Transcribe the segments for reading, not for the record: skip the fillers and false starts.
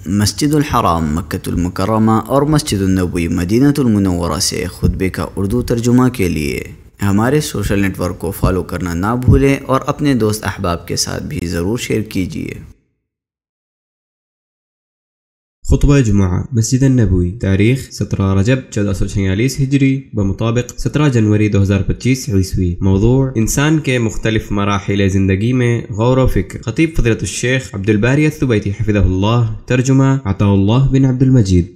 مسجد الحرام مکۃ المکرمہ اور مسجد النبوی مدینہ المنورہ سے خطبے کا اردو ترجمہ کے لیے ہمارے سوشل نیٹ ورک کو فالو کرنا نہ بھولیں اور اپنے دوست احباب کے ساتھ بھی ضرور شیئر کیجیے۔ خطبہ جمعہ مسجد النبوی، تاریخ 17 رجب 1446 ہجری بمطابق 17 جنوری 2025 عیسوی۔ موضوع: انسان کے مختلف مراحل زندگی میں غور و فکر۔ خطیب فضیلۃ الشیخ عبدالباری الثبیتی حفظہ اللہ، ترجمہ عطا اللہ بن عبد المجید۔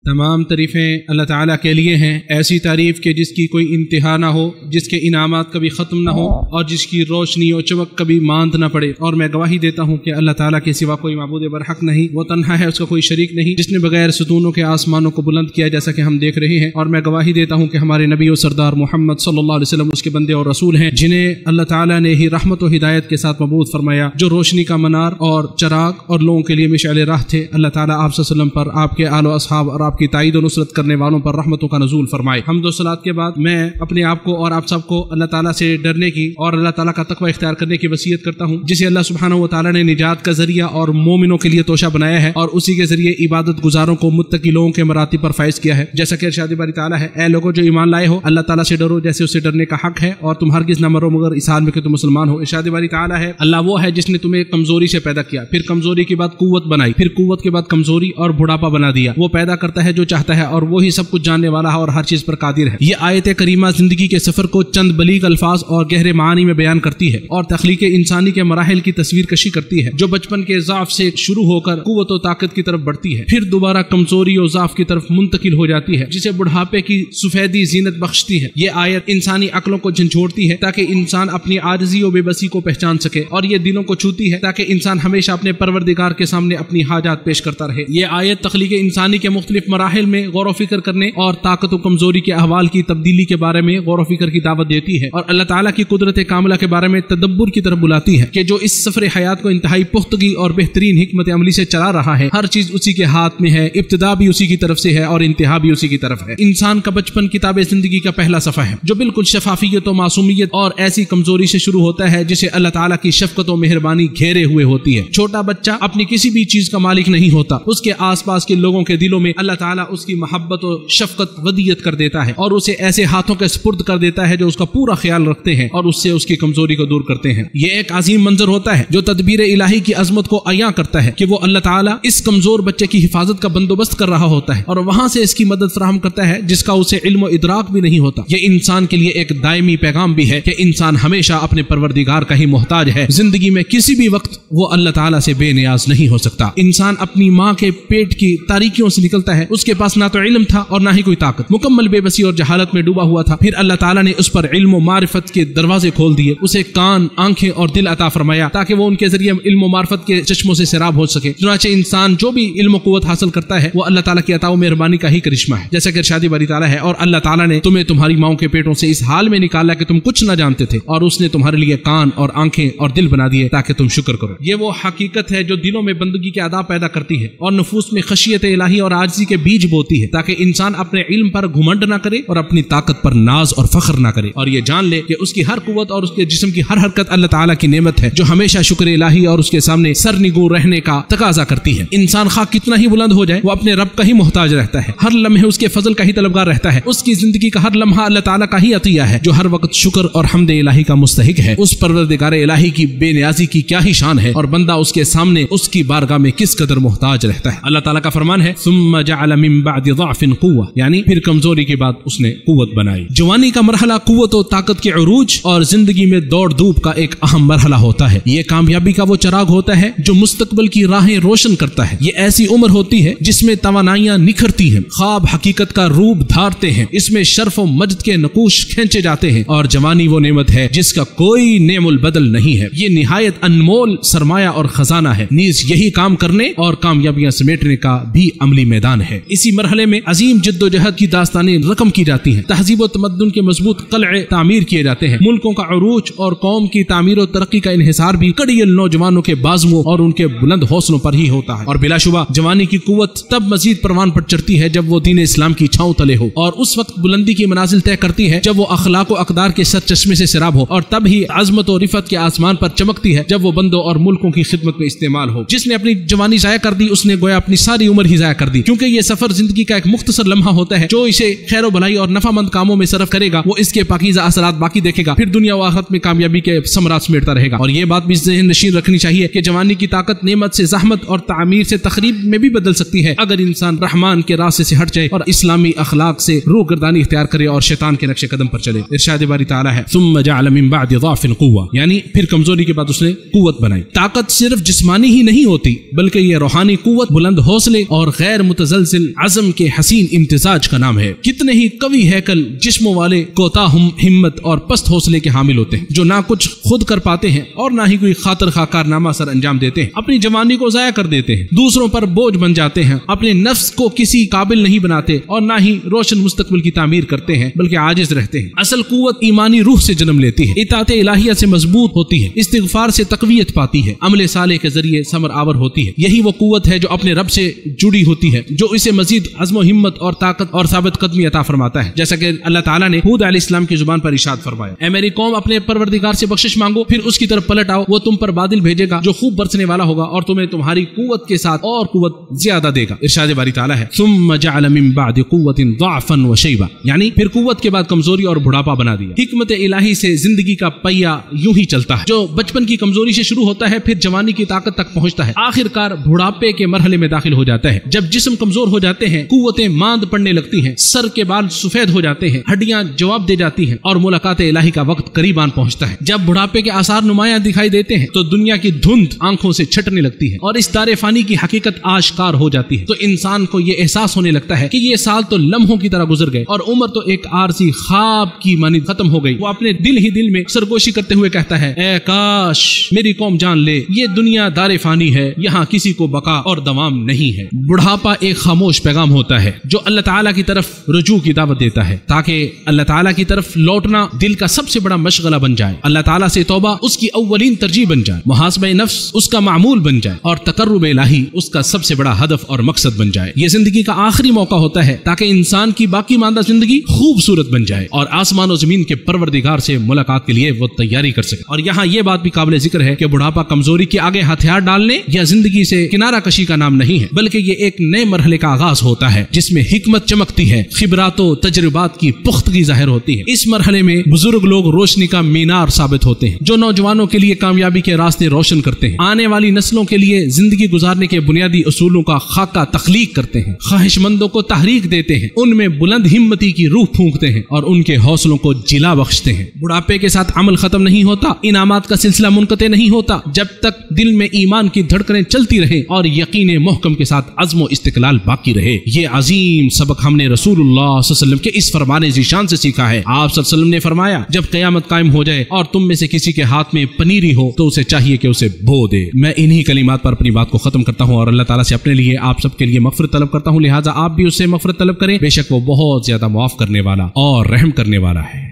تمام تعریفیں اللہ تعالیٰ کے لیے ہیں، ایسی تعریف کہ جس کی کوئی انتہا نہ ہو، جس کے انعامات کبھی ختم نہ ہو اور جس کی روشنی و چمک کبھی ماند نہ پڑے۔ اور میں گواہی دیتا ہوں کہ اللہ تعالیٰ کے سوا کوئی معبود برحق نہیں، وہ تنہا ہے، اس کا کوئی شریک نہیں، جس نے بغیر ستونوں کے آسمانوں کو بلند کیا جیسا کہ ہم دیکھ رہے ہیں۔ اور میں گواہی دیتا ہوں کہ ہمارے نبی و سردار محمد صلی اللہ علیہ وسلم اس کے بندے اور رسول ہیں، جنہیں اللہ تعالیٰ نے ہی رحمت و ہدایت کے ساتھ مبعوث فرمایا، جو روشنی کا منار اور چراغ اور لوگوں کے لیے مشعل راہ تھے۔ اللہ تعالیٰ آپ صلی اللہ علیہ وسلم پر، آپ کے آل و اصحاب اور آپ کی تائید و نصرت کرنے والوں پر رحمتوں کا نزول فرمائے۔ حمد و صلات کے بعد میں اپنے آپ کو اور آپ سب کو اللہ تعالیٰ سے ڈرنے کی اور اللہ تعالیٰ کا تقوی اختیار کرنے کی وصیت کرتا ہوں، جسے اللہ سبحانہ و تعالیٰ نے نجات کا ذریعہ اور مومنوں کے لیے توشہ بنایا ہے، اور اسی کے ذریعے عبادت گزاروں کو متقی لوگوں کے مراتب پر فائز کیا ہے، جیسا کہ ارشاد باری تعالیٰ ہے: اے لوگوں جو ایمان لائے ہو، اللہ تعالیٰ سے ڈرو جیسے اس سے ڈرنے کا حق ہے، اور تم ہرگز نہ مرو مگر اس حال میں کہ تم مسلمان ہو۔ ارشاد باری تعالیٰ ہے: اللہ وہ ہے جس نے تمہیں کمزوری سے پیدا کیا، پھر کمزوری کے بعد قوت بنائی، پھر قوت کے بعد کمزوری اور بڑھاپا بنا دیا۔ وہ پیدا کرتا ہے جو چاہتا ہے، اور وہی سب کچھ جاننے والا ہے اور ہر چیز پر قادر ہے۔ یہ آیت کریمہ زندگی کے سفر کو چند بلیغ الفاظ اور گہرے معانی میں بیان کرتی ہے، اور تخلیق انسانی کے مراحل کی تصویر کشی کرتی ہے، جو بچپن کے ضعف سے شروع ہو کر قوت و طاقت کی طرف بڑھتی ہے، پھر دوبارہ کمزوری و ضعف کی طرف منتقل ہو جاتی ہے، جسے بڑھاپے کی سفیدی زینت بخشتی ہے۔ یہ آیت انسانی عقلوں کو جھنجھوڑتی ہے تاکہ انسان اپنی عاجزی و بے بسی کو پہچان سکے، اور یہ دلوں کو چھوتی ہے تاکہ انسان ہمیشہ اپنے پروردگار کے سامنے اپنی حاجات پیش کرتا رہے۔ یہ آیت تخلیق انسانی کے مختلف مراحل میں غور و فکر کرنے اور طاقت و کمزوری کے احوال کی تبدیلی کے بارے میں غور و فکر کی دعوت دیتی ہے، اور اللہ تعالیٰ کی قدرت کاملہ کے بارے میں تدبر کی طرف بلاتی ہے کہ جو اس سفر حیات کو انتہائی پختگی اور بہترین حکمت عملی سے چلا رہا ہے۔ ہر چیز اسی کے ہاتھ میں ہے، ابتدا بھی اسی کی طرف سے ہے اور انتہا بھی اسی کی طرف ہے۔ انسان کا بچپن کتاب زندگی کا پہلا صفحہ ہے، جو بالکل شفافیت و معصومیت اور ایسی کمزوری سے شروع ہوتا ہے جسے اللہ تعالیٰ کی شفقت و مہربانی گھیرے ہوئے ہوتی ہے۔ چھوٹا بچہ اپنی کسی بھی چیز کا مالک نہیں ہوتا، اس کے آس پاس کے لوگوں کے دلوں میں اللہ تعالیٰ اس کی محبت و شفقت ودیت کر دیتا ہے، اور اسے ایسے ہاتھوں کے سپرد کر دیتا ہے جو اس کا پورا خیال رکھتے ہیں اور اس سے اس کی کمزوری کو دور کرتے ہیں۔ یہ ایک عظیم منظر ہوتا ہے جو تدبیر الہی کی عظمت کو عیاں کرتا ہے کہ وہ اللہ تعالیٰ اس کمزور بچے کی حفاظت کا بندوبست کر رہا ہوتا ہے، اور وہاں سے اس کی مدد فراہم کرتا ہے جس کا اسے علم و ادراک بھی نہیں ہوتا۔ یہ انسان کے لیے ایک دائمی پیغام بھی ہے کہ انسان ہمیشہ اپنے پروردگار کا ہی محتاج ہے۔ زندگی میں کسی بھی وقت وہ اللہ تعالیٰ سے بے نیاز نہیں ہو سکتا۔ انسان اپنی ماں کے پیٹ کی تاریکیوں سے نکلتا ہے، اس کے پاس نہ تو علم تھا اور نہ ہی کوئی طاقت، مکمل بے بسی اور جہالت میں ڈوبا ہوا تھا۔ پھر اللہ تعالیٰ نے اس پر علم و معرفت کے دروازے کھول دیے، اسے کان، آنکھیں اور دل عطا فرمایا تاکہ وہ ان کے ذریعے علم و معرفت کے چشموں سے سیراب ہو سکے۔ چنانچہ انسان جو بھی علم و قوت حاصل کرتا ہے وہ اللہ تعالیٰ کی عطا و مہربانی کا ہی کرشمہ ہے، جیسا کہ ارشاد باری تعالیٰ ہے: اور اللہ تعالیٰ نے تمہیں تمہاری ماؤں کے پیٹوں سے اس حال میں نکالا کہ تم کچھ نہ جانتے تھے، اور اس نے تمہارے لیے کان اور آنکھیں اور دل بنا دیے تاکہ تم شکر کرو۔ یہ وہ حقیقت ہے جو دلوں میں بندگی کے آداب پیدا کرتی ہے اور نفوس میں خشیت الہی اور عاجزی کے بیج بوتی ہے، تاکہ انسان اپنے علم پر گھمنڈ نہ کرے اور اپنی طاقت پر ناز اور فخر نہ کرے، اور یہ جان لے کہ اس کی ہر قوت اور اس کے جسم کی ہر حرکت اللہ تعالیٰ کی نعمت ہے جو ہمیشہ شکر الہی اور اس کے سامنے سرنگوں رہنے کا تقاضا کرتی ہے۔ انسان خواہ کتنا ہی بلند ہو جائے وہ اپنے رب کا ہی محتاج رہتا ہے، ہر لمحے اس کے فضل کا ہی طلبگار رہتا ہے، اس کی زندگی کا ہر لمحہ اللہ تعالیٰ کا ہی عطیہ ہے جو ہر وقت شکر اور حمد الہی کا مستحق ہے۔ اس پروردگار الہی کی بے نیازی کی کیا ہی شان ہے، اور بندہ اس کے سامنے اس کی بارگاہ میں کس قدر محتاج رہتا ہے۔ اللہ تعالیٰ کا فرمان ہے: ثم جعل من بعد ضعف قوة، یعنی پھر کمزوری کے بعد اس نے قوت بنائی۔ جوانی کا مرحلہ قوت و طاقت کے عروج اور زندگی میں دوڑ دھوپ کا ایک اہم مرحلہ ہوتا ہے۔ یہ کامیابی کا وہ چراغ ہوتا ہے جو مستقبل کی راہیں روشن کرتا ہے۔ یہ ایسی عمر ہوتی ہے جس میں توانائیاں نکھرتی ہیں، خواب حقیقت کا روپ دھارتے ہیں، اس میں شرف و مجد کے نقوش کھینچے جاتے ہیں، اور جوانی وہ نعمت ہے جس کا کوئی نعم البدل نہیں ہے۔ یہ نہایت انمول سرمایہ اور خزانہ ہے، نیز یہی کام کرنے اور کامیابیاں سمیٹنے کا بھی عملی میدان ہے۔ ہے۔ اسی مرحلے میں عظیم جد و جہد کی داستانیں رقم کی جاتی ہیں، تہذیب و تمدن کے مضبوط قلعے تعمیر کیے جاتے ہیں، ملکوں کا عروج اور قوم کی تعمیر و ترقی کا انحصار بھی کڑیل نوجوانوں کے بازوؤں اور ان کے بلند حوصلوں پر ہی ہوتا ہے، اور بلا شبہ جوانی کی قوت تب مزید پروان پر چڑھتی ہے جب وہ دین اسلام کی چھاؤں تلے ہو، اور اس وقت بلندی کی منازل طے کرتی ہے جب وہ اخلاق و اقدار کے سر چشمے سے سراب ہو، اور تب ہی عظمت و رفعت کے آسمان پر چمکتی ہے جب وہ بندوں اور ملکوں کی خدمت میں استعمال ہو۔ جس نے اپنی جوانی ضائع کر دی اس نے گویا اپنی ساری عمر ہی ضائع کر دی، کیونکہ یہ سفر زندگی کا ایک مختصر لمحہ ہوتا ہے، جو اسے خیر و بھلائی اور نفع مند کاموں میں صرف کرے گا وہ اس کے پاکیزہ اثرات باقی دیکھے گا، پھر دنیا و آخرت میں کامیابی کے ثمرات سمیٹتا رہے گا۔ اور یہ بات بھی ذہن نشین رکھنی چاہیے کہ جوانی کی طاقت نعمت سے زحمت اور تعمیر سے تخریب میں بھی بدل سکتی ہے اگر انسان رحمان کے راستے سے ہٹ جائے اور اسلامی اخلاق سے روگردانی اختیار کرے اور شیطان کے نقش قدم پر چلے۔ ارشاد باری تعالی ہے ثم جعل من بعد ضعف قوة، یعنی پھر کمزوری کے بعد اس نے قوت بنائی۔ طاقت صرف جسمانی ہی نہیں ہوتی بلکہ یہ روحانی قوت، بلند حوصلے اور غیر متزلزل عزم کے حسین امتزاج کا نام ہے۔ کتنے ہی قوی ہیکل جسموں والے کوتاہ ہمت اور پست حوصلے کے حامل ہوتے ہیں، جو نہ کچھ خود کر پاتے ہیں اور نہ ہی کوئی خاطر خواہ کارنامہ سر انجام دیتے ہیں، اپنی جوانی کو ضائع کر دیتے ہیں، دوسروں پر بوجھ بن جاتے ہیں، اپنے نفس کو کسی قابل نہیں بناتے اور نہ ہی روشن مستقبل کی تعمیر کرتے ہیں بلکہ عاجز رہتے ہیں۔ اصل قوت ایمانی روح سے جنم لیتی ہے، اطاعت الہیہ سے مضبوط ہوتی ہے، استغفار سے تقویت پاتی ہے، عمل صالح کے ذریعے ثمر آور ہوتی ہے۔ یہی وہ قوت ہے جو اپنے رب سے جڑی ہوتی ہے، جو اسے مزید عزم و ہمت اور طاقت اور ثابت قدمی عطا فرماتا ہے، جیسا کہ اللہ تعالیٰ نے ہود علیہ السلام کی زبان پر ارشاد فرمایا، اے میری قوم اپنے پروردگار سے بخشش مانگو پھر اس کی طرف پلٹ آؤ، وہ تم پر بادل بھیجے گا جو خوب برسنے والا ہوگا اور تمہیں تمہاری قوت کے ساتھ اور قوت زیادہ دے گا۔ ارشاد باری تعالیٰ ہے ثم جعل من بعد قوة ضعفا وشیبا، یعنی پھر قوت کے بعد کمزوری اور بڑھاپا بنا دیا۔ حکمت الہی سے زندگی کا پہیا یوں ہی چلتا ہے، جو بچپن کی کمزوری سے شروع ہوتا ہے پھر جوانی کی طاقت تک پہنچتا ہے، آخر کار بڑھاپے کے مرحلے میں داخل ہو جاتا ہے۔ جب جسم کمزور ہو جاتے ہیں، قوتیں ماند پڑنے لگتی ہیں، سر کے بال سفید ہو جاتے ہیں، ہڈیاں جواب دے جاتی ہیں اور ملاقات الہی کا وقت قریب آن پہنچتا ہے۔ جب بڑھاپے کے آثار نمایاں دکھائی دیتے ہیں تو دنیا کی دھند آنکھوں سے چھٹنے لگتی ہے اور اس دار فانی کی حقیقت آشکار ہو جاتی ہے، تو انسان کو یہ احساس ہونے لگتا ہے کہ یہ سال تو لمحوں کی طرح گزر گئے اور عمر تو ایک عارضی خواب کی مانند ختم ہو گئی۔ وہ اپنے دل ہی دل میں سرگوشی کرتے ہوئے کہتا ہے، اے کاش میری قوم جان لے یہ دنیا دار فانی ہے، یہاں کسی کو بقا اور دوام نہیں ہے۔ بڑھاپا ایک خاموش پیغام ہوتا ہے جو اللہ تعالیٰ کی طرف رجوع کی دعوت دیتا ہے، تاکہ اللہ تعالیٰ کی طرف لوٹنا دل کا سب سے بڑا مشغلہ بن جائے، اللہ تعالیٰ سے توبہ اس کی اولین ترجیح بن جائے، محاسبہ نفس اس کا معمول بن جائے اور تقرب الہی اس کا سب سے بڑا ہدف اور مقصد بن جائے۔ یہ زندگی کا آخری موقع ہوتا ہے تاکہ انسان کی باقی ماندہ زندگی خوبصورت بن جائے اور آسمان و زمین کے پروردگار سے ملاقات کے لیے وہ تیاری کر سکے۔ اور یہاں یہ بات بھی قابل ذکر ہے کہ بڑھاپا کمزوری کے آگے ہتھیار ڈالنے یا زندگی سے کنارہ کشی کا نام نہیں ہے، بلکہ یہ ایک نئے مرحلے کا آغاز ہوتا ہے جس میں حکمت چمکتی ہے، خبرات و تجربات کی پختگی ظاہر ہوتی ہے۔ اس مرحلے میں بزرگ لوگ روشنی کا مینار ثابت ہوتے ہیں جو نوجوانوں کے لیے کامیابی کے راستے روشن کرتے ہیں، آنے والی نسلوں کے لیے زندگی گزارنے کے بنیادی اصولوں کا خاکہ تخلیق کرتے ہیں، خواہش مندوں کو تحریک دیتے ہیں، ان میں بلند ہمتی کی روح پھونکتے ہیں اور ان کے حوصلوں کو جلا بخشتے ہیں۔ بڑھاپے کے ساتھ عمل ختم نہیں ہوتا، انعامات کا سلسلہ منقطع نہیں ہوتا جب تک دل میں ایمان کی دھڑکنیں چلتی رہیں اور یقین محکم کے ساتھ عزم و استقلال باقی رہے۔ یہ عظیم سبق ہم نے رسول اللہ صلی اللہ علیہ وسلم کے اس فرمان ذیشان سے سیکھا ہے۔ آپ صلی اللہ علیہ وسلم نے فرمایا، جب قیامت قائم ہو جائے اور تم میں سے کسی کے ہاتھ میں پنیری ہو تو اسے چاہیے کہ اسے بو دے۔ میں انہی کلمات پر اپنی بات کو ختم کرتا ہوں اور اللہ تعالیٰ سے اپنے لیے آپ سب کے لیے مغفرت طلب کرتا ہوں، لہٰذا آپ بھی اس سے مغفرت طلب کریں، بے شک وہ بہت زیادہ معاف کرنے والا اور رحم کرنے والا ہے۔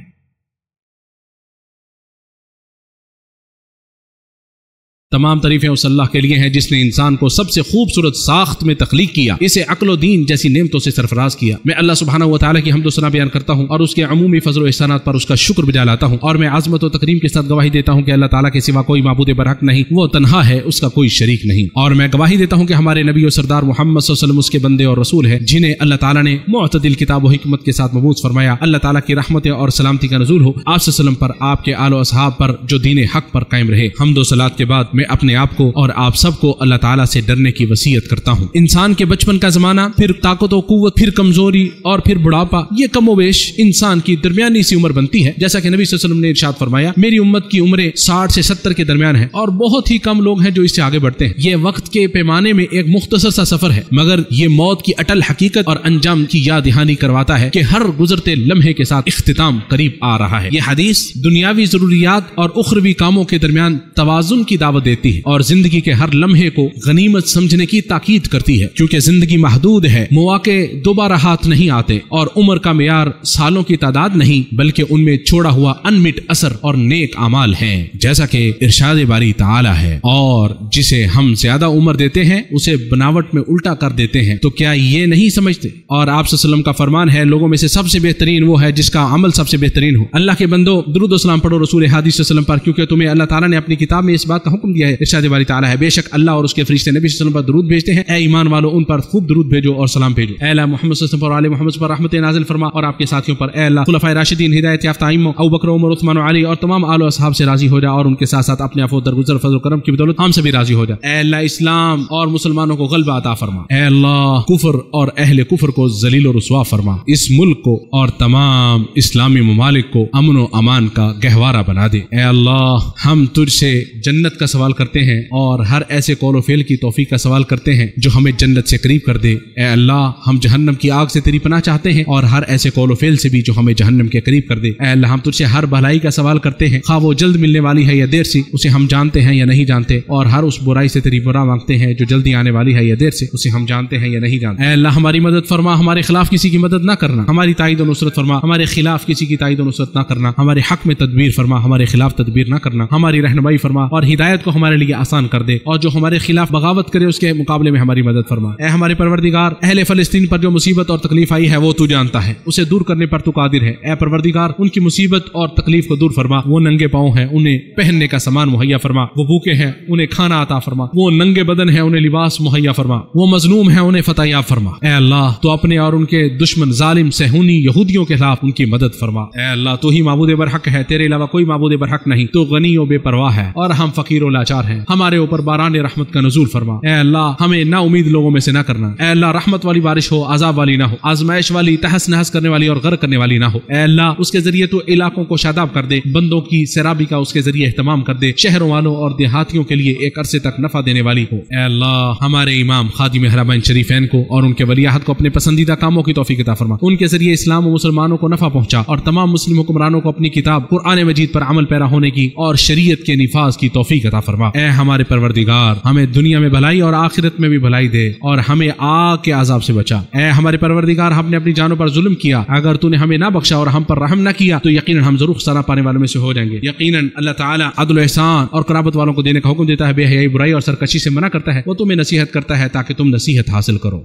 تمام تعریفیں اس اللہ کے لیے ہیں جس نے انسان کو سب سے خوبصورت ساخت میں تخلیق کیا، اسے عقل و دین جیسی نعمتوں سے سرفراز کیا۔ میں اللہ سبحانہ و تعالیٰ کی حمد و ثنا بیان کرتا ہوں اور اس کے عمومی فضل و احسانات پر اس کا شکر بجا لاتا ہوں، اور میں عظمت و تکریم کے ساتھ گواہی دیتا ہوں کہ اللہ تعالیٰ کے سوا کوئی معبود برحق نہیں، وہ تنہا ہے، اس کا کوئی شریک نہیں۔ اور میں گواہی دیتا ہوں کہ ہمارے نبی و سردار محمد صلی اللہ علیہ وسلم اس کے بندے اور رسول ہیں جنہیں اللہ تعالیٰ نے معتدل کتاب و حکمت کے ساتھ مبعوث فرمایا۔ اللہ تعالیٰ کی رحمت اور سلامتی کا نزول ہو آپ صلی اللہ علیہ وسلم پر، آپ کے آل و اصحاب پر جو دین حق پر قائم رہے۔ حمد و صلات کے بعد میں اپنے آپ کو اور آپ سب کو اللہ تعالیٰ سے ڈرنے کی وصیت کرتا ہوں۔ انسان کے بچپن کا زمانہ، پھر طاقت و قوت، پھر کمزوری اور پھر بڑھاپا، یہ کم و بیش انسان کی درمیانی سی عمر بنتی ہے، جیسا کہ نبی صلی اللہ علیہ وسلم نے ارشاد فرمایا، میری امت کی عمریں 60 سے 70 کے درمیان ہیں اور بہت ہی کم لوگ ہیں جو اس سے آگے بڑھتے ہیں۔ یہ وقت کے پیمانے میں ایک مختصر سا سفر ہے، مگر یہ موت کی اٹل حقیقت اور انجام کی یاد دہانی کرواتا ہے کہ ہر گزرتے لمحے کے ساتھ اختتام قریب آ رہا ہے۔ یہ حدیث دنیاوی ضروریات اور اخروی کاموں کے درمیان توازن کی دعوت دیتی ہے اور زندگی کے ہر لمحے کو غنیمت سمجھنے کی تاکید کرتی ہے، کیونکہ زندگی محدود ہے، مواقع دوبارہ ہاتھ نہیں آتے اور عمر کا معیار سالوں کی تعداد نہیں بلکہ ان میں چھوڑا ہوا انمٹ اثر اور نیک اعمال ہیں، جیسا کہ ارشاد باری تعالی ہے، اور جسے ہم زیادہ عمر دیتے ہیں اسے بناوٹ میں الٹا کر دیتے ہیں، تو کیا یہ نہیں سمجھتے؟ اور آپ صلی اللہ علیہ وسلم کا فرمان ہے، لوگوں میں سے سب سے بہترین وہ ہے جس کا عمل سب سے بہترین ہو۔ اللہ کے بندو، درود و سلام پڑھو رسول ہادی صلی اللہ علیہ وسلم پر، کیونکہ تمہیں اللہ تعالیٰ نے اپنی کتاب میں اس بات کا حکم دیا ہے۔ ارشاد باری تعالی ہے، بے شک اللہ اور اس کے فرشتے نبی صلی اللہ علیہ وسلم پر درود بھیجتے ہیں، اے ایمان والو ان پر خوب درود بھیجو اور سلام بھیجو۔ اے اللہ محمد صلی اللہ علیہ وسلم اور آل محمد پر رحمت نازل فرما، اور آپ کے ساتھیوں پر اے اللہ خلفائے راشدین ہدایت یافتہ ائمہ ابوبکر عمر عثمان و علی اور تمام آل و اصحاب سے راضی ہو جا، اور ان کے ساتھ ساتھ اپنے عفو درگزر فضل و کرم کی بدولت ہم سے بھی راضی ہو جا۔ اے اللہ اسلام اور مسلمانوں کو غلبہ عطا فرما، اے اللہ کفر اور اہل کفر کو ذلیل و رسوا فرما، اس ملک کو اور تمام اسلامی ممالک کو امن و امان کا گہوارہ بنا دے۔ اے اللہ ہم تجھ سے جنت کا سوال کرتے ہیں اور ہر ایسے قول و فعل کی توفیق کا سوال کرتے ہیں جو ہمیں جنت سے قریب کر دے۔ اے اللہ ہم جہنم کی آگ سے تیری پناہ چاہتے ہیں اور ہر ایسے قول و فعل سے بھی جو ہمیں جہنم کے قریب کر دے۔ اے اللہ ہم تجھ سے ہر بھلائی کا سوال کرتے ہیں، خواہ وہ جلد ملنے والی ہے یا دیر سے، اسے ہم جانتے ہیں یا نہیں جانتے، اور ہر اس برائی سے تیری برا مانگتے ہیں جو جلدی آنے والی ہے یا دیر سے، اسے ہم جانتے ہیں یا نہیں جانتے۔ اے اللہ ہماری مدد فرما، ہمارے خلاف کسی کی مدد نہ کرنا، ہماری تائید و نصرت فرما، ہمارے خلاف کسی کی تائید و نصرت نہ کرنا، ہمارے حق میں تدبیر فرما، ہمارے خلاف تدبیر نہ کرنا، ہماری رہنمائی فرما اور ہدایت کو ہمارے لیے آسان کر دے، اور جو ہمارے خلاف بغاوت کرے اس کے مقابلے میں ہماری مدد فرما۔ اے ہمارے پروردگار، اہل فلسطین پر جو مصیبت اور تکلیف آئی ہے وہ تو جانتا ہے، اسے دور کرنے پر تو قادر ہے۔ اے پروردگار ان کی مصیبت اور تکلیف کو دور فرما، وہ ننگے پاؤں ہیں انہیں پہننے کا سامان مہیا فرما، وہ بھوکے ہیں انہیں کھانا عطا فرما، وہ ننگے بدن ہیں انہیں لباس مہیا فرما، وہ مظلوم ہیں انہیں فتح یاب فرما۔ اے اللہ تو اپنے اور ان کے دشمن ظالم صہیونی یہودیوں کے خلاف ان کی مدد فرما۔ اے اللہ تو ہی معبود برحق ہے، تیرے علاوہ کوئی معبود برحق نہیں، تو غنی و بے پرواہ ہے اور ہم فقیر و لاچار ہیں، ہمارے اوپر باران رحمت کا نزول فرما۔ اے اللہ ہمیں نا امید لوگوں میں سے نہ کرنا، اے اللہ رحمت والی بارش ہو، عذاب والی نہ ہو، آزمائش والی، تہس نہس کرنے والی اور غرق کرنے والی نہ ہو۔ اے اللہ اس کے ذریعے تو علاقوں کو شاداب کر دے، بندوں کی سیرابی کا اس کے ذریعے اہتمام کر دے، شہروں والوں اور دیہاتیوں کے لیے ایک عرصے تک نفع دینے والی ہو۔ اے اللہ ہمارے امام خادم حرمین شریفین کو اور ان کے ولی عہد کو اپنے پسندیدہ کاموں کی توفیق عطا فرما، ان کے ذریعے اسلام و مسلمانوں کو نفع پہنچا، اور تمام مسلم حکمرانوں کو اپنی کتاب قرآن مجید پر عمل پیرا ہونے کی اور شریعت کے نفاذ کی توفیق عطا فرما۔ اے ہمارے پروردگار ہمیں دنیا میں بھلائی اور آخرت میں بھی بھلائی دے، اور ہمیں آگ کے عذاب سے بچا۔ اے ہمارے پروردگار ہم نے اپنی جانوں پر ظلم کیا، اگر تو نے ہمیں نہ بخشا اور ہم پر رحم نہ کیا تو یقیناً ہم ضرور خسارہ پانے والوں میں سے ہو جائیں گے۔ یقیناً اللہ تعالیٰ عدل و احسان اور قرابت والوں کو دینے کا حکم دیتا ہے، بے حیائی برائی اور سرکشی سے منع کرتا ہے، وہ تمہیں نصیحت کرتا ہے تاکہ تم نصیحت حاصل کرو۔